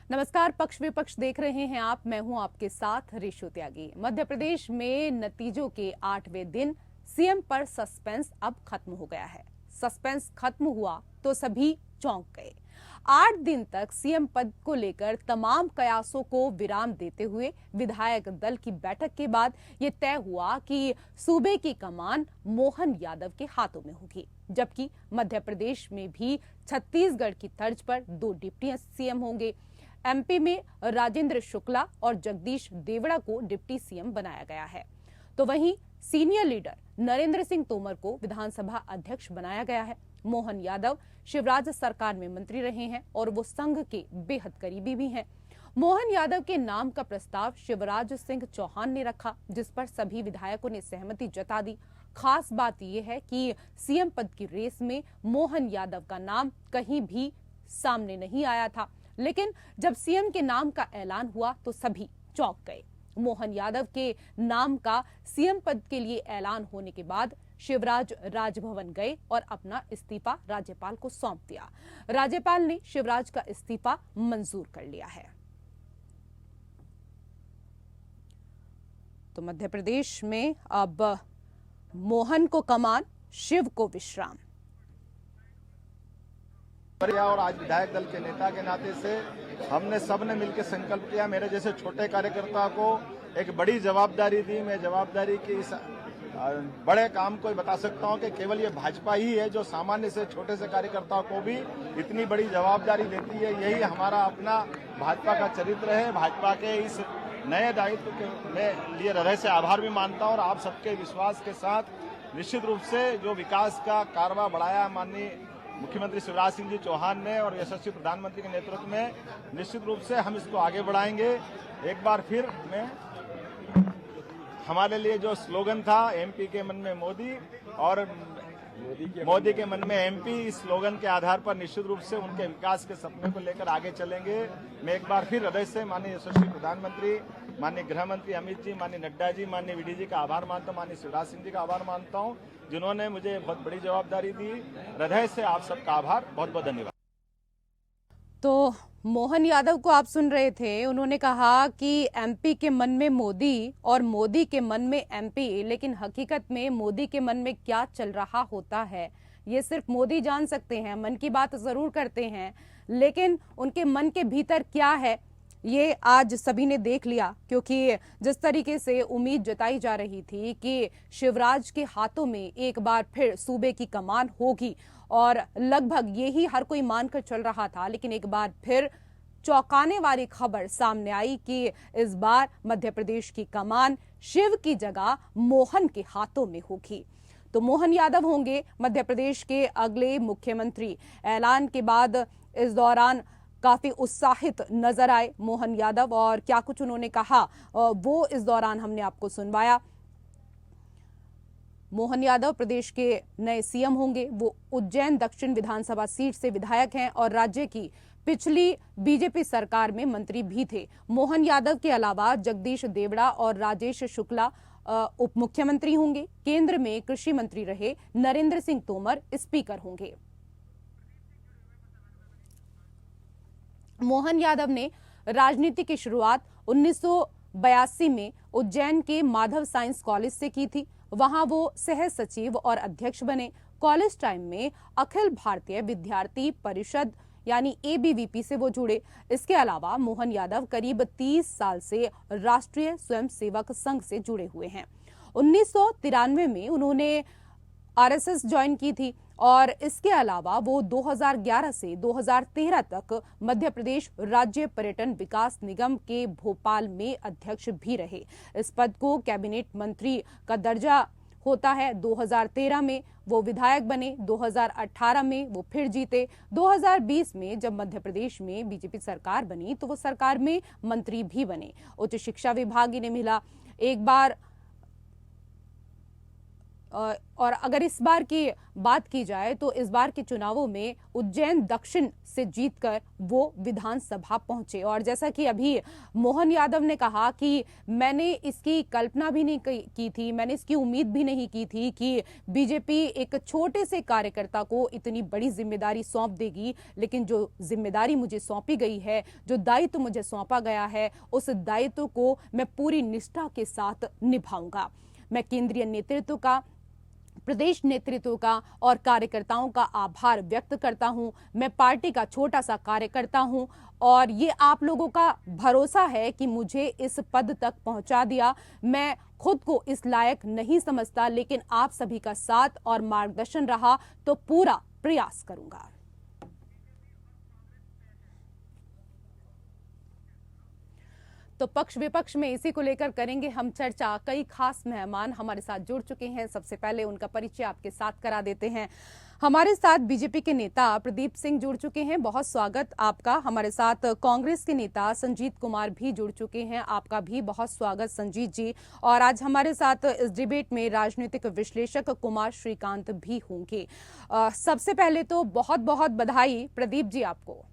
नमस्कार, पक्ष विपक्ष देख रहे हैं आप। मैं हूं आपके साथ ऋषु त्यागी। मध्य प्रदेश में नतीजों के 8वें दिन सीएम पर सस्पेंस अब खत्म हो गया है। सस्पेंस खत्म हुआ तो सभी चौंक गए। 8 दिन तक सीएम पद को लेकर तमाम कयासों को विराम देते हुए विधायक दल की बैठक के बाद यह तय हुआ कि सूबे की कमान मोहन यादव के हाथों में होगी, जबकि मध्य प्रदेश में भी छत्तीसगढ़ की तर्ज पर 2 डिप्टी सीएम होंगे। एमपी में राजेंद्र शुक्ला और जगदीश देवड़ा को डिप्टी सीएम बनाया गया है, तो वहीं सीनियर लीडर नरेंद्र सिंह तोमर को विधानसभा अध्यक्ष बनाया गया है। मोहन यादव शिवराज सरकार में मंत्री रहे हैं और वो संघ के बेहद करीबी भी हैं। मोहन यादव के नाम का प्रस्ताव शिवराज सिंह चौहान ने रखा, जिस पर सभी विधायकों ने सहमति जता दी। खास बात यह है कि सीएम पद की रेस में मोहन यादव का नाम कहीं भी सामने नहीं आया था, लेकिन जब सीएम के नाम का ऐलान हुआ तो सभी चौंक गए। मोहन यादव के नाम का सीएम पद के लिए ऐलान होने के बाद शिवराज राजभवन गए और अपना इस्तीफा राज्यपाल को सौंप दिया। राज्यपाल ने शिवराज का इस्तीफा मंजूर कर लिया है। तो मध्य प्रदेश में अब मोहन को कमान, शिव को विश्राम। और आज विधायक दल के नेता के नाते से हमने सबने मिलकर संकल्प किया, मेरे जैसे छोटे कार्यकर्ता को एक बड़ी जवाबदारी दी। मैं जवाबदारी की इस बड़े काम को बता सकता हूं कि केवल ये भाजपा ही है जो सामान्य से छोटे से कार्यकर्ता को भी इतनी बड़ी जवाबदारी देती है। यही हमारा अपना भाजपा का चरित्र है। भाजपा के इस नए दायित्व के मैं लिए हृदय से आभार भी मानता हूं और आप सबके विश्वास के साथ निश्चित रूप से जो विकास का कारवा बढ़ाया माननीय मुख्यमंत्री शिवराज सिंह जी चौहान ने और यशस्वी प्रधानमंत्री के नेतृत्व में, निश्चित रूप से हम इसको आगे बढ़ाएंगे। एक बार फिर मैं हमारे लिए जो स्लोगन था एमपी के मन में मोदी और मोदी के मन में एमपी, इस स्लोगन के आधार पर निश्चित रूप से उनके विकास के सपने को लेकर आगे चलेंगे। मैं एक बार फिर हृदय से माननीय यशस्वी प्रधानमंत्री, माननीय गृह मंत्री अमित जी, माननीय नड्डा जी, माननीय वीडी जी का आभार मानता हूं, माननीय शिवराज सिंह जी का आभार मानता हूं, जिन्होंने मुझे बहुत बड़ी जवाबदारी दी। हृदय से आप सबका आभार, बहुत बहुत धन्यवाद। तो मोहन यादव को आप सुन रहे थे। उन्होंने कहा कि एमपी के मन में मोदी और मोदी के मन में एमपी, लेकिन हकीकत में मोदी के मन में क्या चल रहा होता है ये सिर्फ मोदी जान सकते हैं। मन की बात जरूर करते हैं, लेकिन उनके मन के भीतर क्या है ये आज सभी ने देख लिया, क्योंकि जिस तरीके से उम्मीद जताई जा रही थी कि शिवराज के हाथों में एक बार फिर सूबे की कमान होगी और लगभग यही हर कोई मानकर चल रहा था, लेकिन एक बार फिर चौंकाने वाली खबर सामने आई कि इस बार मध्य प्रदेश की कमान शिव की जगह मोहन के हाथों में होगी। तो मोहन यादव होंगे मध्य प्रदेश के अगले मुख्यमंत्री। ऐलान के बाद इस दौरान काफी उत्साहित नजर आए मोहन यादव और क्या कुछ उन्होंने कहा वो इस दौरान हमने आपको सुनवाया। मोहन यादव प्रदेश के नए सीएम होंगे। वो उज्जैन दक्षिण विधानसभा सीट से विधायक हैं और राज्य की पिछली बीजेपी सरकार में मंत्री भी थे। मोहन यादव के अलावा जगदीश देवड़ा और राजेश शुक्ला उप मुख्यमंत्री होंगे। केंद्र में कृषि मंत्री रहे नरेंद्र सिंह तोमर स्पीकर होंगे। मोहन यादव ने राजनीति की शुरुआत 1982 में उज्जैन के माधव साइंस कॉलेज से की थी। वहां वो सह सचिव और अध्यक्ष बने। कॉलेज टाइम में अखिल भारतीय विद्यार्थी परिषद यानी एबीवीपी से वो जुड़े। इसके अलावा मोहन यादव करीब 30 साल से राष्ट्रीय स्वयंसेवक संघ से जुड़े हुए हैं। 1993 में उन्होंने आरएसएस ज्वाइन की थी और इसके अलावा वो 2011 से 2013 तक मध्य प्रदेश राज्य पर्यटन विकास निगम के भोपाल में अध्यक्ष भी रहे। इस पद को कैबिनेट मंत्री का दर्जा होता है। 2013 में वो विधायक बने, 2018 में वो फिर जीते, 2020 में जब मध्य प्रदेश में बीजेपी सरकार बनी तो वो सरकार में मंत्री भी बने। उच्च शिक्षा विभाग इन्हें मिला। एक बार और अगर इस बार की बात की जाए तो इस बार के चुनावों में उज्जैन दक्षिण से जीतकर वो विधानसभा पहुंचे। और जैसा कि अभी मोहन यादव ने कहा कि मैंने इसकी कल्पना भी नहीं की थी, मैंने इसकी उम्मीद भी नहीं की थी कि बीजेपी एक छोटे से कार्यकर्ता को इतनी बड़ी जिम्मेदारी सौंप देगी, लेकिन जो जिम्मेदारी मुझे सौंपी गई है, जो दायित्व मुझे सौंपा गया है, उस दायित्व को मैं पूरी निष्ठा के साथ निभाऊंगा। मैं केंद्रीय नेतृत्व का, प्रदेश नेतृत्व का और कार्यकर्ताओं का आभार व्यक्त करता हूं। मैं पार्टी का छोटा सा कार्यकर्ता हूं और ये आप लोगों का भरोसा है कि मुझे इस पद तक पहुंचा दिया। मैं खुद को इस लायक नहीं समझता, लेकिन आप सभी का साथ और मार्गदर्शन रहा तो पूरा प्रयास करूंगा। तो पक्ष विपक्ष में इसी को लेकर करेंगे हम चर्चा। कई खास मेहमान हमारे साथ जुड़ चुके हैं। सबसे पहले उनका परिचय आपके साथ करा देते हैं। हमारे साथ बीजेपी के नेता प्रदीप सिंह जुड़ चुके हैं, बहुत स्वागत आपका। हमारे साथ कांग्रेस के नेता संजीत कुमार भी जुड़ चुके हैं, आपका भी बहुत स्वागत संजीत जी। और आज हमारे साथ इस डिबेट में राजनीतिक विश्लेषक कुमार श्रीकांत भी होंगे। सबसे पहले तो बहुत बहुत बधाई प्रदीप जी आपको।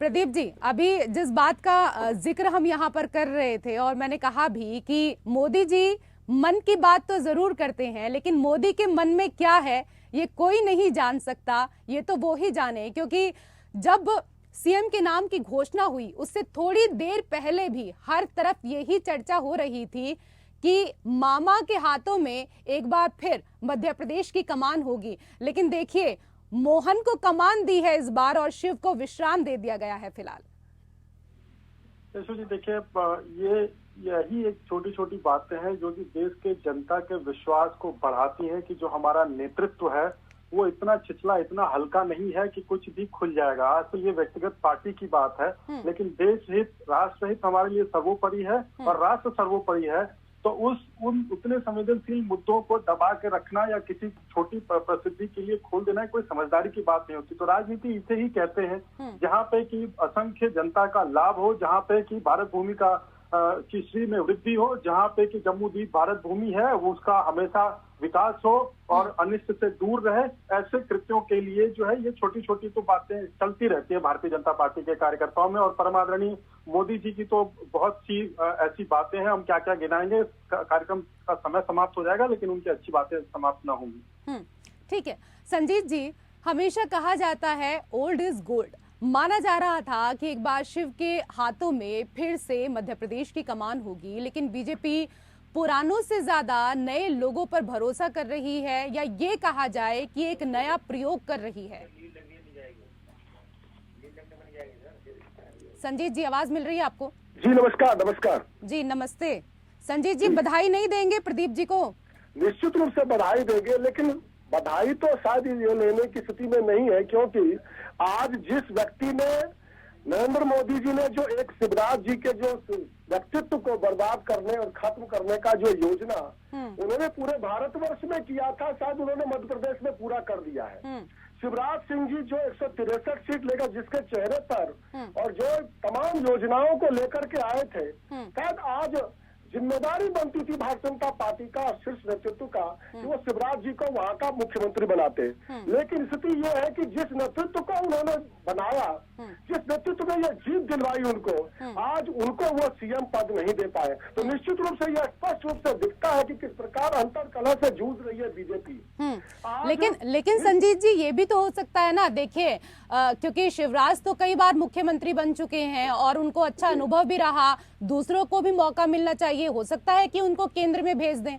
प्रदीप जी, अभी जिस बात का जिक्र हम यहाँ पर कर रहे थे और मैंने कहा भी कि मोदी जी मन की बात तो जरूर करते हैं, लेकिन मोदी के मन में क्या है ये कोई नहीं जान सकता, ये तो वो ही जाने। क्योंकि जब सीएम के नाम की घोषणा हुई उससे थोड़ी देर पहले भी हर तरफ यही चर्चा हो रही थी कि मामा के हाथों में एक बार फिर मध्य प्रदेश की कमान होगी। लेकिन देखिए, मोहन को कमान दी है इस बार और शिव को विश्राम दे दिया गया है फिलहाल। जी देखिए, यही एक छोटी छोटी बातें हैं जो कि देश के जनता के विश्वास को बढ़ाती हैं कि जो हमारा नेतृत्व है वो इतना छिछला, इतना हल्का नहीं है कि कुछ भी खुल जाएगा। आज तो ये व्यक्तिगत पार्टी की बात है, लेकिन देश हित, राष्ट्र हित हमारे लिए सर्वोपरि है और राष्ट्र सर्वोपरि है। तो उतने संवेदनशील मुद्दों को दबा के रखना या किसी छोटी प्रसिद्धि के लिए खोल देना कोई समझदारी की बात नहीं होती। तो राजनीति इसे ही कहते हैं जहाँ पे कि असंख्य जनता का लाभ हो, जहाँ पे कि भारत भूमि का की श्री में वृद्धि हो, जहाँ पे कि जम्मू द्वीप भारत भूमि है वो उसका हमेशा विकास हो और अनिष्ट से दूर रहे। ऐसे कृत्यों के लिए जो है ये छोटी छोटी तो बातें चलती रहती है भारतीय जनता पार्टी के कार्यकर्ताओं में। और परमादरणीय मोदी जी की तो बहुत सी ऐसी बातें हैं, हम क्या क्या गिनाएंगे, कार्यक्रम का समय समाप्त हो जाएगा लेकिन उनकी अच्छी बातें समाप्त ना होंगी। ठीक है संजीत जी, हमेशा कहा जाता है ओल्ड इज गोल्ड। माना जा रहा था कि एक बार शिव के हाथों में फिर से मध्य प्रदेश की कमान होगी, लेकिन बीजेपी पुरानों से ज्यादा नए लोगों पर भरोसा कर रही है, या ये कहा जाए कि एक नया प्रयोग कर रही है। संजीत जी, आवाज मिल रही है आपको? जी नमस्कार। नमस्कार जी नमस्ते। संजीत जी, बधाई नहीं देंगे प्रदीप जी को? निश्चित रूप से बधाई देंगे, लेकिन बधाई तो शायद ये लेने की स्थिति में नहीं है, क्योंकि आज जिस व्यक्ति ने, नरेंद्र मोदी जी ने जो एक शिवराज जी के जो व्यक्तित्व को बर्बाद करने और खत्म करने का जो योजना उन्होंने पूरे भारतवर्ष में किया था, शायद उन्होंने मध्य प्रदेश में पूरा कर दिया है। शिवराज सिंह जी जो 163 सीट लेकर जिसके चेहरे पर और जो तमाम योजनाओं को लेकर के आए थे, शायद आज जिम्मेदारी बनती थी भारतीय जनता पार्टी का शीर्ष नेतृत्व का कि वो शिवराज जी को वहाँ का मुख्यमंत्री बनाते। लेकिन स्थिति ये है कि जिस नेतृत्व को उन्होंने बनाया, जिस नेतृत्व ने ये जीत दिलवाई उनको, आज उनको वो सीएम पद नहीं दे पाए। तो निश्चित रूप से यह स्पष्ट रूप से दिखता है कि किस प्रकार अंतर कलह से जूझ रही है बीजेपी। लेकिन संजीत जी, ये भी तो हो सकता है ना, देखिए क्योंकि शिवराज तो कई बार मुख्यमंत्री बन चुके हैं और उनको अच्छा अनुभव भी रहा, दूसरों को भी मौका मिलना चाहिए। हो सकता है कि उनको केंद्र में भेज दें।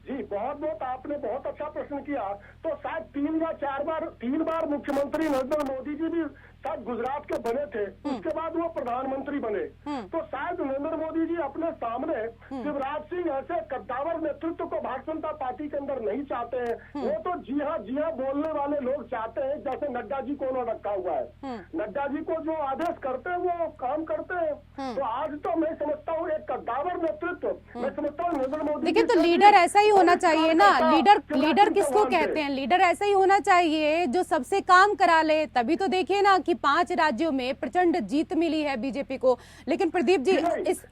जी बहुत आपने बहुत अच्छा प्रश्न किया। तो शायद 3 या 4 बार 3 बार मुख्यमंत्री नरेंद्र मोदी जी भी शायद गुजरात के बने थे, उसके बाद वो प्रधानमंत्री बने। तो शायद नरेंद्र मोदी जी अपने सामने शिवराज सिंह ऐसे कद्दावर नेतृत्व को भारतीय जनता पार्टी के अंदर नहीं चाहते हैं। वो तो जी हाँ बोलने वाले लोग चाहते हैं, जैसे नड्डा जी को उन्होंने रखा हुआ है। नड्डा जी को जो आदेश करते हैं वो काम करते हैं। तो आज तो मैं समझता हूँ एक कद्दावर नेतृत्व, मैं समझता हूँ नरेंद्र मोदी। देखिए, तो लीडर ऐसा ही होना चाहिए ना। लीडर किसको कहते हैं? लीडर ऐसा ही होना चाहिए जो सबसे काम करा ले। तभी तो देखिए ना कि 5 राज्यों में प्रचंड जीत मिली है बीजेपी को, लेकिन प्रदीप जी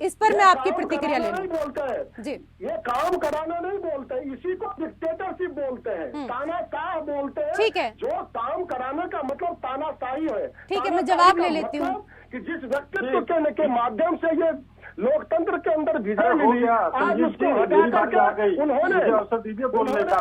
इस पर मैं आपकी प्रतिक्रिया ले लूं। बोलते हैं जी, ये काम कराना नहीं बोलते, इसी को डिक्टेटरशिप बोलते हैं, तानाशाह बोलते हैं। ठीक है, जो काम कराने का मतलब तानाशाही है। ठीक है, मैं जवाब ले लेती हूँ कि जिस व्यक्तित्व के माध्यम से ये लोकतंत्र के अंदर विजय मिली, आज उसको हटा करके उन्होंने अवसर दीजिए बोलने का।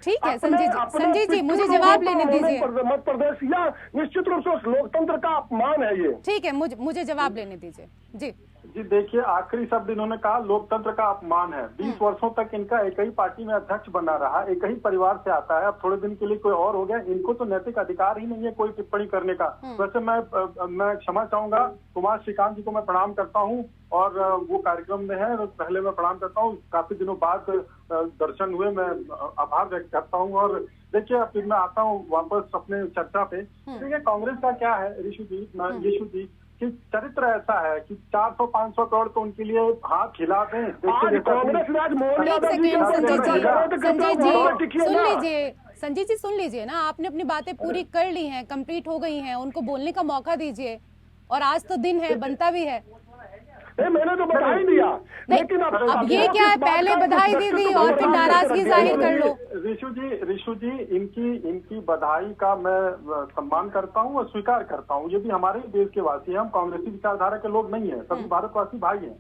ठीक है संजय जी मुझे जवाब लेने दीजिए। मध्य प्रदेश या निश्चित रूप से उस लोकतंत्र का अपमान है ये। ठीक है, मुझे जवाब लेने दीजिए। जी जी देखिए, आखिरी शब्द इन्होंने कहा लोकतंत्र का अपमान है। 20 वर्षों तक इनका एक ही पार्टी में अध्यक्ष बना रहा, एक ही परिवार से आता है, अब थोड़े दिन के लिए कोई और हो गया। इनको तो नैतिक अधिकार ही नहीं है कोई टिप्पणी करने का। वैसे मैं क्षमा चाहूंगा, कुमार श्रीकांत जी को मैं प्रणाम करता हूं और वो कार्यक्रम में है, पहले मैं प्रणाम करता हूँ। काफी दिनों बाद दर्शन हुए, मैं आभार व्यक्त करता हूँ। और देखिए फिर मैं आता हूँ वापस अपने चर्चा पे। देखिए कांग्रेस का क्या है यीशु जी कि चरित्र ऐसा है कि 400-500 करोड़ तो उनके लिए हाथ खिला दें। संजय जी सुन लीजिए ना, आपने अपनी बातें पूरी कर ली हैं, कंप्लीट हो गई हैं, उनको बोलने का मौका दीजिए। और आज तो दिन है, बनता भी है। मैंने तो बधाई दिया, लेकिन अब ये क्या है, पहले बधाई दे दी और फिर नाराजगी जाहिर कर लो। ऋषु जी इनकी बधाई का मैं सम्मान करता हूँ और स्वीकार करता हूँ। ये भी हमारे देश के वासी हैं, हम कांग्रेसी विचारधारा के लोग नहीं है, सभी भारतवासी भाई हैं।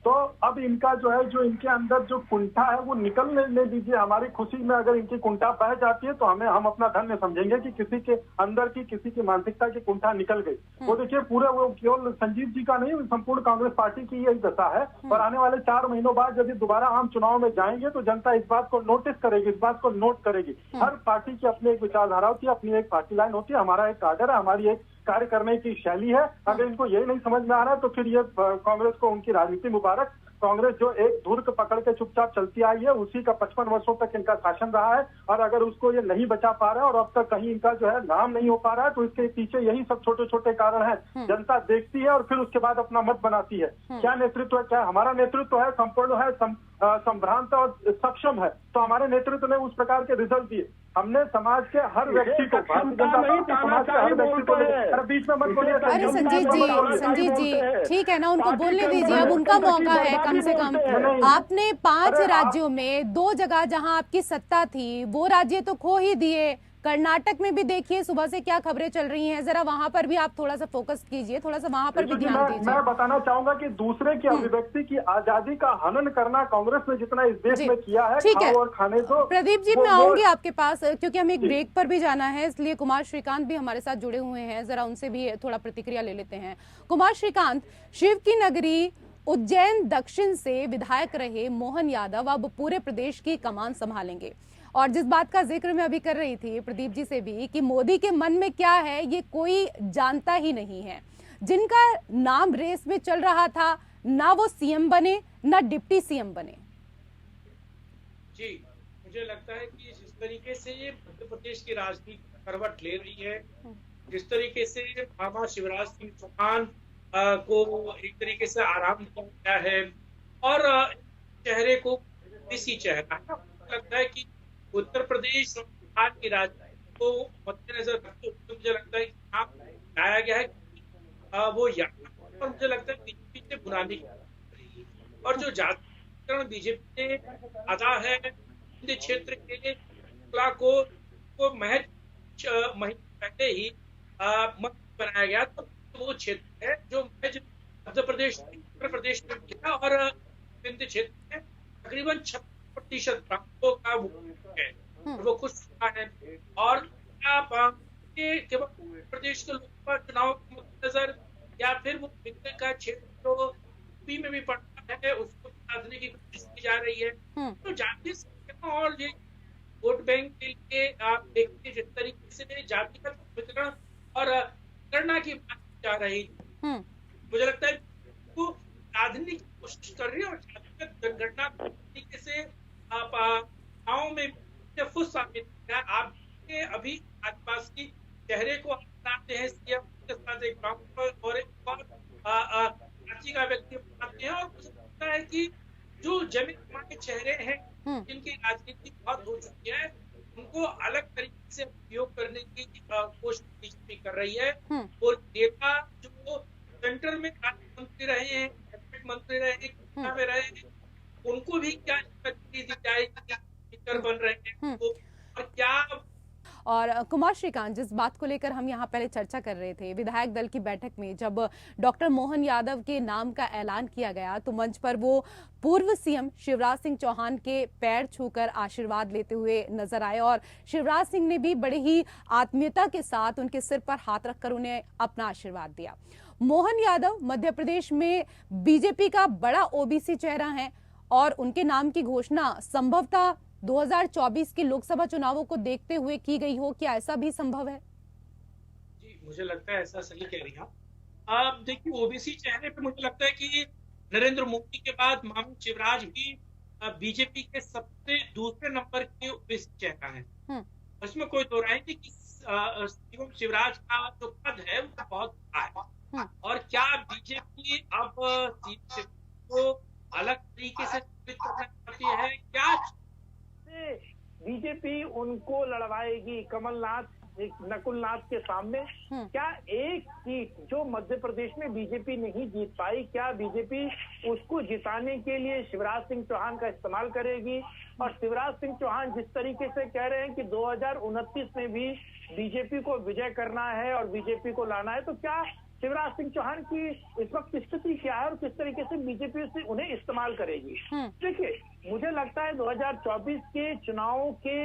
तो अब इनका जो इनके अंदर जो कुंठा है वो निकलने दीजिए। हमारी खुशी में अगर इनकी कुंठा बह जाती है तो हम अपना धन्य समझेंगे कि किसी के अंदर की किसी की मानसिकता की कुंठा निकल गई। वो देखिए पूरा वो केवल संजीव जी का नहीं, संपूर्ण कांग्रेस पार्टी की यही दशा है। और आने वाले 4 महीनों बाद यदि दोबारा आम चुनाव में जाएंगे तो जनता इस बात को नोटिस करेगी, इस बात को नोट करेगी। हर पार्टी की अपनी एक विचारधारा होती है, अपनी एक पार्टी लाइन होती है, हमारा एक काडर है, हमारी एक कार्य करने की शैली है। अगर इनको यही नहीं समझ में आ रहा है तो फिर ये कांग्रेस को उनकी राजनीति मुबारक। कांग्रेस जो एक धुर्क पकड़ के चुपचाप चलती आई है, उसी का 55 वर्षों तक इनका शासन रहा है। और अगर उसको ये नहीं बचा पा रहा है और अब तक कहीं इनका जो है नाम नहीं हो पा रहा है तो इसके पीछे यही सब छोटे छोटे कारण हैं। जनता देखती है और फिर उसके बाद अपना मत बनाती है। क्या नेतृत्व है, क्या हमारा नेतृत्व है, संपूर्ण है, संभ्रांत और सक्षम है, तो हमारे नेतृत्व ने उस प्रकार के रिजल्ट दिए। हमने समाज के हर व्यक्ति को, समाज के हर व्यक्ति को बीच में मत बोलिए। अरे संजीव जी ठीक है ना, उनको बोलने दीजिए, अब उनका मौका है। कम से कम आपने 5 राज्यों में 2 जगह जहां आपकी सत्ता थी वो राज्य तो खो ही दिए। कर्नाटक में भी देखिए सुबह से क्या खबरें चल रही हैं, जरा वहां पर भी आप थोड़ा सा फोकस कीजिए, थोड़ा सा वहां पर भी ध्यान दीजिए। मैं बताना चाहूंगा कि दूसरे की अभिव्यक्ति की आजादी का हनन करना कांग्रेस ने जितना इस देश में किया है, ठीक है और खाने दो। प्रदीप जी मैं आऊंगी आपके पास क्योंकि हमें एक ब्रेक पर भी जाना है, इसलिए कुमार श्रीकांत भी हमारे साथ जुड़े हुए हैं, जरा उनसे भी थोड़ा प्रतिक्रिया ले लेते हैं। कुमार श्रीकांत, शिव की नगरी उज्जैन दक्षिण से विधायक रहे मोहन यादव अब पूरे प्रदेश की कमान संभालेंगे। और जिस बात का जिक्र मैं अभी कर रही थी प्रदीप जी से भी कि मोदी के मन में क्या है ये कोई जानता ही नहीं है। जिनका नाम रेस में चल रहा था ना वो सीएम बने ना डिप्टी सीएम बने। जी मुझे लगता है कि जिस तरीके से ये मध्य प्रदेश की राजनीति करवट ले रही है, जिस तरीके से मामा शिवराज सिंह चौहान को एक तरीके से आराम दिया गया है और चेहरे को इसी चेहरा है, लगता है कि उत्तर प्रदेश बिहार की राजनीति को मद्देनजर रखते हुए मुझे लगता है कि यहाँ लाया गया है वो यहाँ और मुझे लगता है बीजेपी से बुराने की। और जो जातिकरण बीजेपी ने आधा है क्षेत्र के को महज महीने पहले ही मत बनाया गया, तो वो क्षेत्र है जो महज मध्य प्रदेश उत्तर प्रदेश में किया और विंध्य क्षेत्र में तकरीबन 36% प्रांतों का है और वो खुश चुका है। और केवल प्रदेश के लोकसभा चुनाव के मद्देनजर या फिर वो विंध्य का क्षेत्र जो यूपी में भी पड़ता है उसको साधने की कोशिश की जा रही है। तो जातीय और ये वोट बैंक के लिए आप देखते जिस तरीके से जातिगत वितरण और गणना की बात जा रही है, मुझे लगता है वो साधने की कोशिश कर रही है और जातिगत जनगणना तरीके से गाँव में खुद साबित किया। आप अभी आसपास की चेहरे को अपनाते हैं सीएम के साथ एक गाँव और एक और रांची का व्यक्ति अपनाते हैं और मुझे लगता है कि जो जमीन के चेहरे हैं जिनकी राजनीति बहुत हो चुकी है उनको अलग तरीके से उपयोग करने की कोशिश बीजेपी कर रही है। हम्म। और नेता जो सेंटर में मंत्री रहे हैं, कैबिनेट मंत्री रहे हैं, केंद्र में रहे हैं, उनको भी क्या दी जाएगी, स्पीकर बन रहे हैं तो, और क्या। और कुमार श्रीकांत, जिस बात को लेकर हम यहाँ पहले चर्चा कर रहे थे, विधायक दल की बैठक में जब डॉक्टर मोहन यादव के नाम का ऐलान किया गया तो मंच पर वो पूर्व सीएम शिवराज सिंह चौहान के पैर छूकर आशीर्वाद लेते हुए नजर आए और शिवराज सिंह ने भी बड़े ही आत्मीयता के साथ उनके सिर पर हाथ रखकर उन्हें अपना आशीर्वाद दिया। मोहन यादव मध्य प्रदेश में बीजेपी का बड़ा ओबीसी चेहरा है और उनके नाम की घोषणा संभवतः 2024 के लोकसभा चुनावों को देखते हुए की गई हो, क्या ऐसा भी संभव है? जी, मुझे लगता है ऐसा सही कह रही हैं आप। देखिए, ओबीसी चेहरे पे मुझे लगता है कि नरेंद्र मोदी के बाद मामू शिवराज भी बीजेपी के सबसे दूसरे नंबर के ओबीसी चेहरा है। इसमें कोई दो राय नहीं कि शिवराज का जो पद है वो बहुत बड़ा है। और क्या बीजेपी अब को अलग तरीके से करना चाहती है? क्या बीजेपी उनको लड़वाएगी कमलनाथ, नकुलनाथ के सामने? क्या एक सीट जो मध्य प्रदेश में बीजेपी नहीं जीत पाई, क्या बीजेपी उसको जिताने के लिए शिवराज सिंह चौहान का इस्तेमाल करेगी? और शिवराज सिंह चौहान जिस तरीके से कह रहे हैं कि 2029 में भी बीजेपी को विजय करना है और बीजेपी को लाना है, तो क्या शिवराज सिंह चौहान की इस वक्त स्थिति क्या है और किस तरीके से बीजेपी से उन्हें इस्तेमाल करेगी? देखिए, मुझे लगता है 2024 के चुनावों के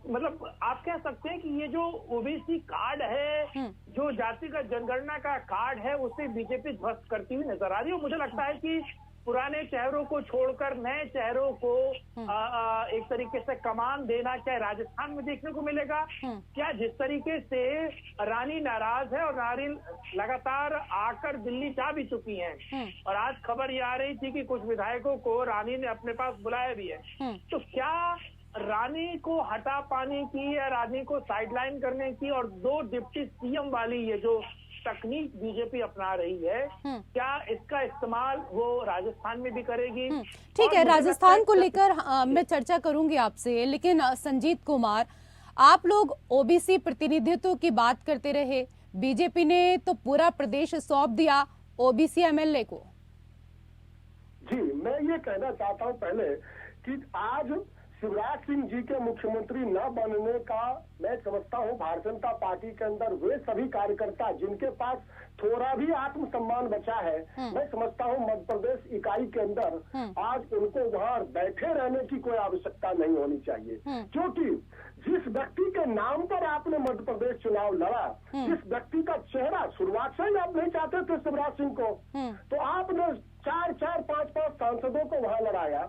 मतलब आप कह सकते हैं कि ये जो ओबीसी कार्ड है, जो जातिगत जनगणना का कार्ड है, उसे बीजेपी ध्वस्त करती हुई नजर आ रही है। मुझे लगता है कि पुराने चेहरों को छोड़कर नए चेहरों को एक तरीके से कमान देना चाहे राजस्थान में देखने को मिलेगा। क्या जिस तरीके से रानी नाराज है और रानी लगातार आकर दिल्ली जा भी चुकी हैं और आज खबर ये आ रही थी कि कुछ विधायकों को रानी ने अपने पास बुलाया भी है, तो क्या रानी को हटा पाने की या रानी को साइडलाइन करने की और 2 डिप्टी सीएम वाली ये जो तकनीक बीजेपी अपना रही है, क्या इसका इस्तेमाल वो राजस्थान में भी करेगी? ठीक है, राजस्थान को लेकर मैं चर्चा करूंगी आपसे, लेकिन संजीत कुमार, आप लोग ओबीसी प्रतिनिधित्व की बात करते रहे, बीजेपी ने तो पूरा प्रदेश सौंप दिया ओबीसी एमएलए को। जी, मैं ये कहना चाहता हूँ पहले कि आज शिवराज सिंह जी के मुख्यमंत्री न बनने का मैं समझता हूँ भारतीय जनता पार्टी के अंदर वे सभी कार्यकर्ता जिनके पास थोड़ा भी आत्मसम्मान बचा है, मैं समझता हूँ मध्य प्रदेश इकाई के अंदर आज उनको वहाँ बैठे रहने की कोई आवश्यकता नहीं होनी चाहिए, क्योंकि जिस व्यक्ति के नाम पर आपने मध्य प्रदेश चुनाव लड़ा, जिस व्यक्ति का चेहरा शुरुआत से ही आप नहीं चाहते थे शिवराज सिंह को, तो आपने 4-4, 5-5 सांसदों को वहां लड़ाया।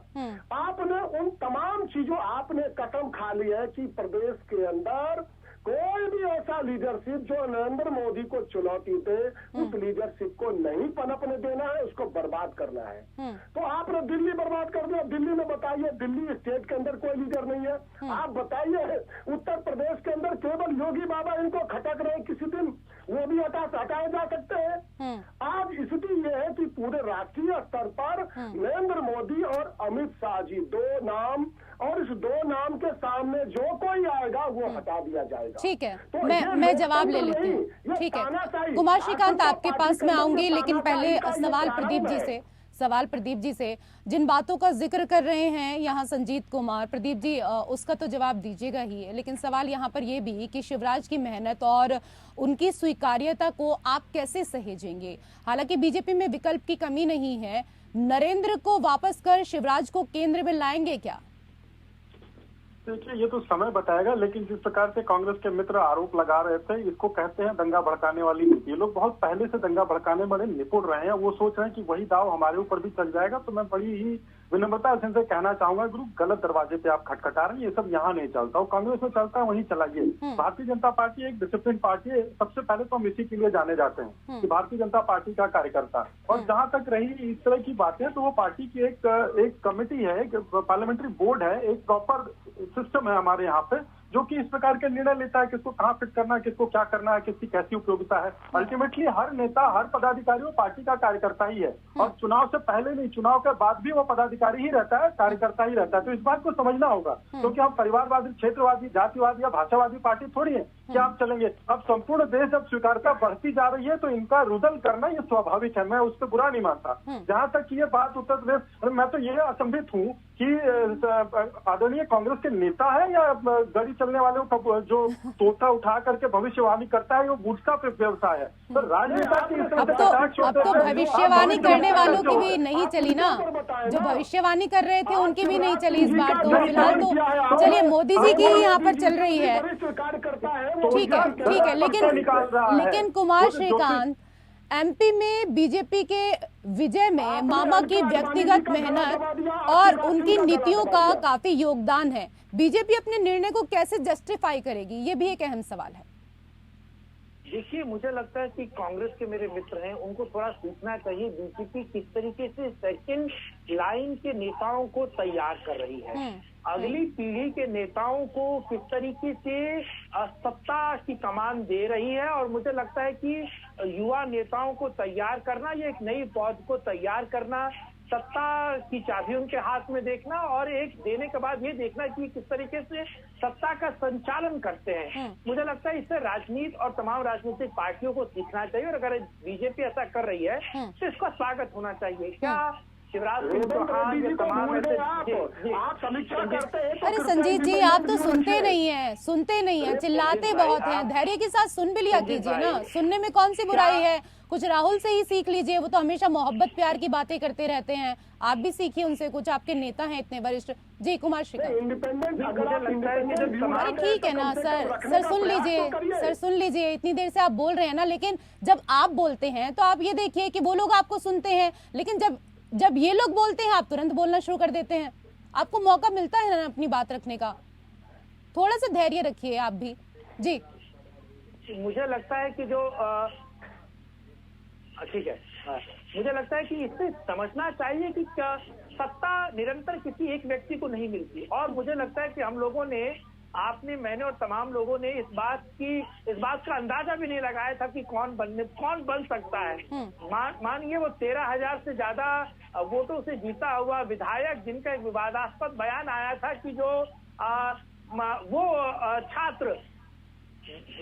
आपने उन तमाम चीजों आपने कसम खा ली है कि प्रदेश के अंदर कोई भी ऐसा लीडरशिप जो नरेंद्र मोदी को चुनौती दे, उस लीडरशिप को नहीं पनपने देना है, उसको बर्बाद करना है। तो आपने दिल्ली बर्बाद कर दिया। दिल्ली में बताइए, दिल्ली स्टेट के अंदर कोई लीडर नहीं है। आप बताइए उत्तर प्रदेश के अंदर केवल योगी बाबा इनको खटक रहे, किसी दिन वो भी हटाए जा सकते हैं। आज स्थिति ये है कि पूरे राष्ट्रीय स्तर पर नरेंद्र मोदी और अमित शाह जी 2 नाम, और इस 2 नाम के सामने जो कोई आएगा वो हटा दिया जाएगा। ठीक है, तो मैं जवाब ले लेती हूँ। ठीक है, कुमार श्रीकांत, आपके पास मैं आऊंगी, लेकिन पहले सवाल प्रदीप जी से जिन बातों का जिक्र कर रहे हैं यहाँ संजीत कुमार, प्रदीप जी उसका तो जवाब दीजिएगा ही, लेकिन सवाल यहाँ पर ये भी कि शिवराज की मेहनत और उनकी स्वीकार्यता को आप कैसे सहेजेंगे? हालांकि बीजेपी में विकल्प की कमी नहीं है, नरेंद्र को वापस कर शिवराज को केंद्र में लाएंगे क्या? देखिए, ये तो समय बताएगा, लेकिन जिस प्रकार से कांग्रेस के मित्र आरोप लगा रहे थे, इसको कहते हैं दंगा भड़काने वाली नीति। ये लोग बहुत पहले से दंगा भड़काने बड़े निपुण रहे हैं। वो सोच रहे हैं कि वही दाव हमारे ऊपर भी चल जाएगा। तो मैं बड़ी ही विनम्रता से कहना चाहूंगा, गुरु गलत दरवाजे पे आप खटखटा रहे हैं। ये सब यहाँ नहीं चलता, कांग्रेस में चलता है वहीं चलाइए। भारतीय जनता पार्टी एक डिसिप्लिन पार्टी है। सबसे पहले तो हम इसी के लिए जाने जाते हैं कि भारतीय जनता पार्टी का कार्यकर्ता। और जहां तक रही इस तरह की बातें, तो वो पार्टी की एक कमेटी है, एक पार्लियामेंट्री बोर्ड है, एक प्रॉपर सिस्टम है हमारे यहाँ पे जो कि इस प्रकार के निर्णय लेता है, किसको कहाँ फिट करना है, किसको क्या करना है, किसकी कैसी उपयोगिता है। अल्टीमेटली हर नेता, हर पदाधिकारी वो पार्टी का कार्यकर्ता ही है, और चुनाव से पहले नहीं, चुनाव के बाद भी वो पदाधिकारी ही रहता है, कार्यकर्ता ही रहता है। तो इस बात को समझना होगा, क्योंकि हम परिवारवादी, क्षेत्रवादी, जातिवादी या भाषावादी पार्टी थोड़ी है कि आप चलेंगे। अब संपूर्ण देश जब स्वीकारता बढ़ती जा रही है तो इनका रुदल करना ये स्वाभाविक है, मैं उस पर बुरा नहीं मानता। जहाँ तक ये बात उत्तर प्रदेश, मैं तो ये असंभित हूँ कि आदरणीय कांग्रेस के नेता है या गाड़ी चलने वाले को जो तोता उठा करके भविष्यवाणी करता है, वो बूढ़ा व्यवसाय है। तो राजनेता की अब तो भविष्यवाणी करने वालों की भी नहीं चली ना, जो भविष्यवाणी कर रहे थे उनकी भी नहीं चली इस बार। तो फिलहाल तो चलिए मोदी जी की यहाँ पर चल रही है, ठीक है, लेकिन कुमार श्रीकांत, एमपी में बीजेपी के विजय में मामा की व्यक्तिगत मेहनत और उनकी नीतियों का काफी योगदान है। बीजेपी अपने निर्णय को कैसे जस्टिफाई करेगी, ये भी एक अहम सवाल है। देखिए, मुझे लगता है कि कांग्रेस के मेरे मित्र हैं, उनको थोड़ा सीखना चाहिए बीजेपी किस तरीके से सेकंड लाइन के नेताओं को तैयार कर रही है, अगली पीढ़ी के नेताओं को किस तरीके से सत्ता की कमान दे रही है। और मुझे लगता है कि युवा नेताओं को तैयार करना, ये एक नई पौध को तैयार करना, सत्ता की चाबी उनके हाथ में देखना, और एक देने के बाद ये देखना कि किस तरीके से सत्ता का संचालन करते हैं। मुझे लगता है इससे राजनीति और तमाम राजनीतिक पार्टियों को सीखना चाहिए, और अगर बीजेपी ऐसा कर रही है तो इसका स्वागत होना चाहिए। क्या शिवराज सिंह चौहान के तमाम अरे संजीत जी, आप तो सुनते नहीं हैं, चिल्लाते बहुत हैं। धैर्य के साथ सुन भी लिया कीजिए ना, सुनने में कौन सी बुराई है। कुछ राहुल से ही सीख लीजिए, वो तो हमेशा मोहब्बत प्यार की बातें करते रहते हैं, आप भी सीखिए उनसे कुछ, आपके नेता हैं इतने वरिष्ठ। जी कुमार श्रीकांत। अरे ठीक है ना सर सुन लीजिए, इतनी देर से आप बोल रहे हैं ना, लेकिन जब आप बोलते हैं तो आप ये देखिए कि वो लोग आपको सुनते हैं, लेकिन जब ये लोग बोलते हैं आप तुरंत बोलना शुरू कर देते हैं। आपको मौका मिलता है ना अपनी बात रखने का, थोड़ा सा धैर्य रखिए आप भी। जी मुझे लगता है कि जो ठीक है, मुझे लगता है कि इससे समझना चाहिए कि सत्ता निरंतर किसी एक व्यक्ति को नहीं मिलती, और मुझे लगता है कि हम लोगों ने, मैंने और तमाम लोगों ने इस बात का अंदाजा भी नहीं लगाया था कि कौन बन सकता है। मानिए वो 13,000 से ज्यादा वोटों से जीता हुआ विधायक, जिनका एक विवादास्पद बयान आया था कि जो वो छात्र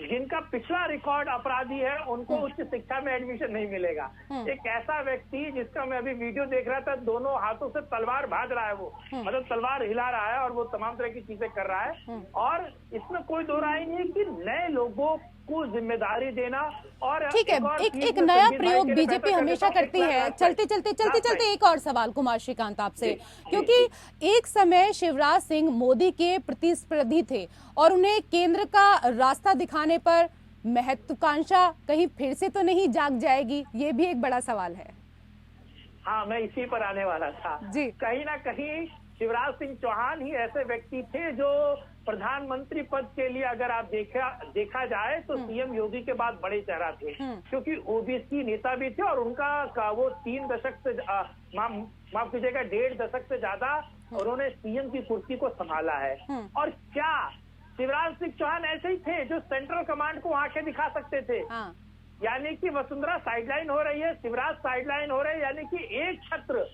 जिनका पिछला रिकॉर्ड अपराधी है उनको उच्च शिक्षा में एडमिशन नहीं मिलेगा। एक ऐसा व्यक्ति जिसका मैं अभी वीडियो देख रहा था, दोनों हाथों से तलवार भाज रहा है, वो मतलब तलवार हिला रहा है और वो तमाम तरह की चीजें कर रहा है। और इसमें कोई दो राय नहीं है कि नए लोगों को जिम्मेदारी देना, और ठीक है, एक नया प्रयोग बीजेपी हमेशा करती है। चलते एक और सवाल कुमार श्रीकांत आपसे, क्योंकि एक समय शिवराज सिंह मोदी के प्रतिस्पर्धी थे और उन्हें केंद्र का रास्ता दिखाने पर महत्वाकांक्षा कहीं फिर से तो नहीं जाग जाएगी, ये भी एक बड़ा सवाल है। हाँ, मैं इसी पर आने वाला था जी। कहीं ना कहीं शिवराज सिंह चौहान ही ऐसे व्यक्ति थे जो प्रधानमंत्री पद के लिए, अगर आप देखा जाए तो सीएम योगी के बाद बड़े चेहरा थे, क्योंकि ओबीसी नेता भी थे और उनका वो 3 दशक से माफ कीजिएगा 1.5 दशक से ज्यादा उन्होंने सीएम की कुर्सी को संभाला है। और क्या शिवराज सिंह चौहान ऐसे ही थे जो सेंट्रल कमांड को आंखें दिखा सकते थे? यानी कि वसुंधरा साइडलाइन हो रही है, शिवराज साइडलाइन हो रहे हैं, यानी कि एक छत्र,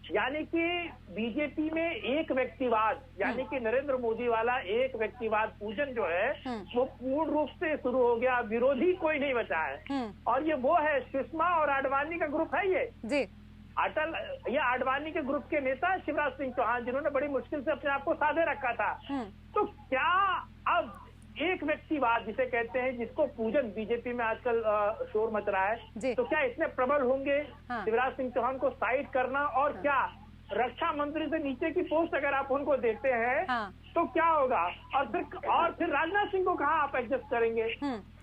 यानी कि बीजेपी में एक व्यक्तिवाद, यानी कि नरेंद्र मोदी वाला एक व्यक्तिवाद पूजन जो है वो पूर्ण रूप से शुरू हो गया। विरोधी कोई नहीं बचा है, और ये वो है सुषमा और आडवाणी का ग्रुप है ये जी। ये आडवाणी के ग्रुप के नेता शिवराज सिंह चौहान, जिन्होंने बड़ी मुश्किल से अपने आप को साधे रखा था। तो क्या अब एक व्यक्तिवाद जिसे कहते हैं, जिसको पूजन बीजेपी में आजकल शोर मच रहा है, तो क्या इतने प्रबल होंगे शिवराज सिंह चौहान को साइड करना? और क्या रक्षा मंत्री से नीचे की पोस्ट अगर आप उनको देते हैं तो क्या होगा? और फिर राजनाथ सिंह को कहाँ आप एडजस्ट करेंगे?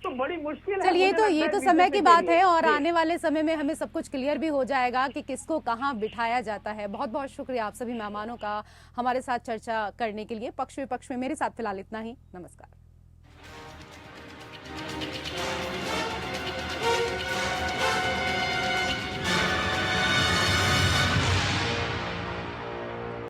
तो बड़ी मुश्किल है। चलिए, तो ये तो समय की बात है, और आने वाले समय में हमें सब कुछ क्लियर भी हो जाएगा कि किसको कहाँ बिठाया जाता है। बहुत बहुत शुक्रिया आप सभी मेहमानों का हमारे साथ चर्चा करने के लिए। पक्ष विपक्ष में मेरे साथ फिलहाल इतना ही। नमस्कार।